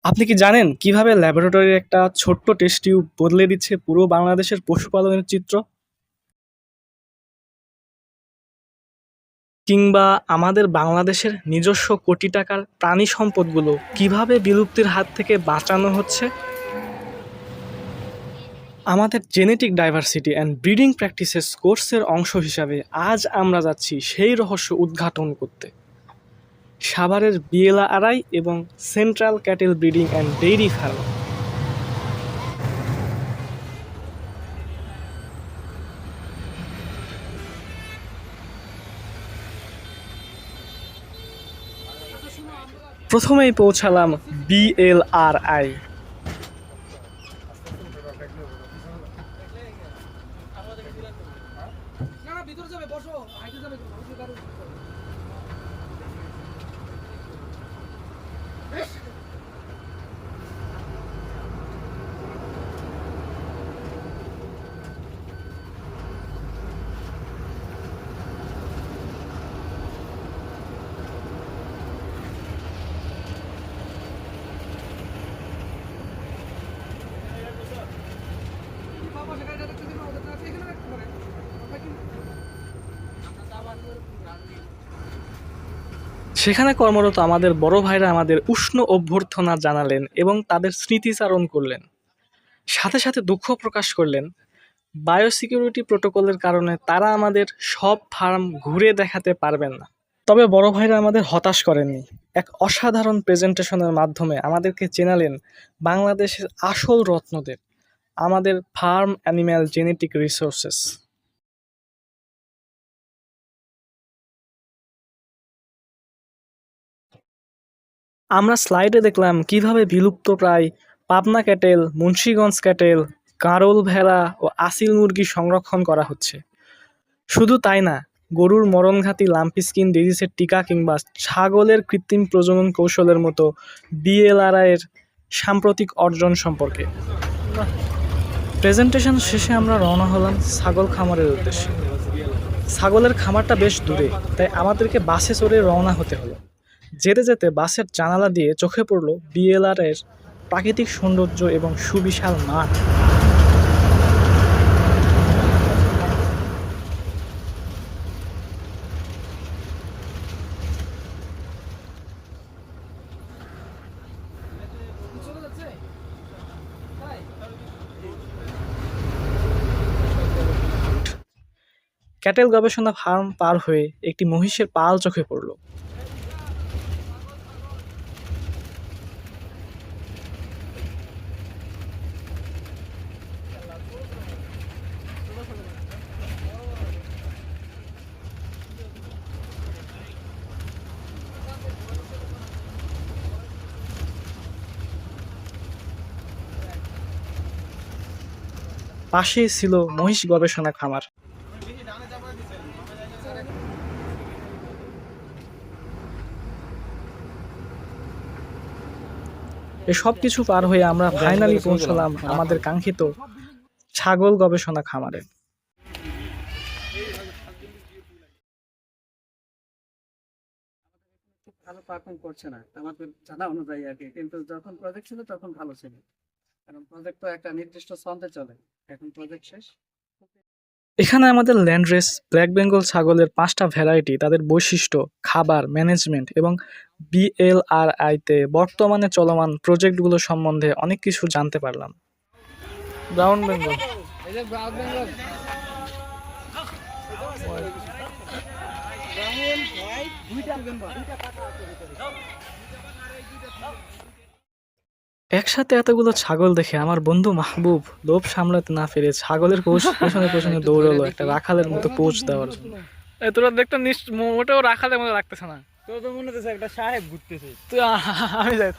আপনি কি জানেন কিভাবে ল্যাবরেটরির একটা ছোট্ট টেস্ট টিউব বদলে দিচ্ছে পুরো বাংলাদেশের পশুপালনের চিত্র? কিংবা আমাদের বাংলাদেশের নিজস্ব কোটি টাকার প্রাণী সম্পদগুলো কিভাবে বিলুপ্তির হাত থেকে বাঁচানো হচ্ছে? আমাদের genetic diversity and breeding practices কোর্সের অংশ হিসাবে আজ আমরা যাচ্ছি সেই রহস্য উদ্ঘাটন করতে। সাভারের বিয়েলা আড়াই এবং central cattle breeding and dairy farm. প্রথমেই পৌঁছালাম বিএলআরআই। সেখানে কর্মরত আমাদের বড় ভাইরা আমাদের উষ্ণ অভ্যর্থনা জানালেন এবং তাদের স্মৃতিচারণ করলেন। সাথে সাথে দুঃখ প্রকাশ করলেন, বায়োসিকিউরিটি প্রোটোকলের কারণে তারা আমাদের সব ফার্ম ঘুরে দেখাতে পারবেন না। তবে বড় ভাইরা আমাদের হতাশ করেননি। এক অসাধারণ প্রেজেন্টেশনের মাধ্যমে আমাদেরকে চেনালেন বাংলাদেশের আসল রত্নদের, আমাদের ফার্ম অ্যানিম্যাল জেনেটিক রিসোর্সেস। আমরা স্লাইডে দেখলাম কিভাবে বিলুপ্তপ্রায় পাবনা ক্যাটেল, মুন্সিগঞ্জ ক্যাটেল, গাড়ল ভেড়া ও আসিল মুরগি সংরক্ষণ করা হচ্ছে। শুধু তাই না, গরুর মরণঘাতী লাম্পি স্কিন ডিজিজের টিকা কিংবা ছাগলের কৃত্রিম প্রজনন কৌশলের মতো বিএলআরআই এর সাম্প্রতিক অর্জন সম্পর্কে। প্রেজেন্টেশন শেষে আমরা রওনা হলাম ছাগল খামারের উদ্দেশ্যে। ছাগলের খামারটা বেশ দূরে, তাই আমাদেরকে বাসে চড়ে রওনা হতে হলো। যেতে যেতে বাসের জানালা দিয়ে চোখে পড়ল বিএলআর এর প্রাকৃতিক সৌন্দর্য এবং সুবিশাল মাঠ। ক্যাটেল গবেষণা ফার্ম পার হয়ে একটি মহিষের পাল চোখে পড়ল। পাশেই ছিল মহিষ গবেষণা খামার। এসব কিছু পার হয়ে আমরা ফাইনালি পৌঁছলাম আমাদের কাঙ্ক্ষিত ছাগল গবেষণা খামারে। ভালো পারফর্ম করছে না আমাদের জানা অনুযায়ী আর কি, কিন্তু যখন প্রজেক্ট ছিল তখন ভালো ছিল। কারণ প্রজেক্ট তো একটা নির্দিষ্ট ছন্দে চলে, এখন প্রজেক্ট শেষ। এখানে আমাদের ল্যান্ডরেস ব্ল্যাক বেঙ্গল ছাগলের 5টা ভ্যারাইটি, তাদের বৈশিষ্ট্য, খাবার, ম্যানেজমেন্ট এবং বিএলআরআইতে বর্তমানে চলমান প্রজেক্টগুলো সম্বন্ধে অনেক কিছু জানতে পারলাম। ব্রাউন বেঙ্গল, একসাথে এতগুলো ছাগল দেখে আমার বন্ধু মাহবুব লোভ সামলাতে না পেরে ছাগলের পেছনে পেছনে দৌড়ালো একটা রাখালের মতো পোজ দেওয়ার জন্য। তোরা দেখতে মোটেও রাখালের মতো রাখতেছে না। তো মনে হচ্ছে একটা সাহেব ঘুরতেছে। তুই আমি যাই।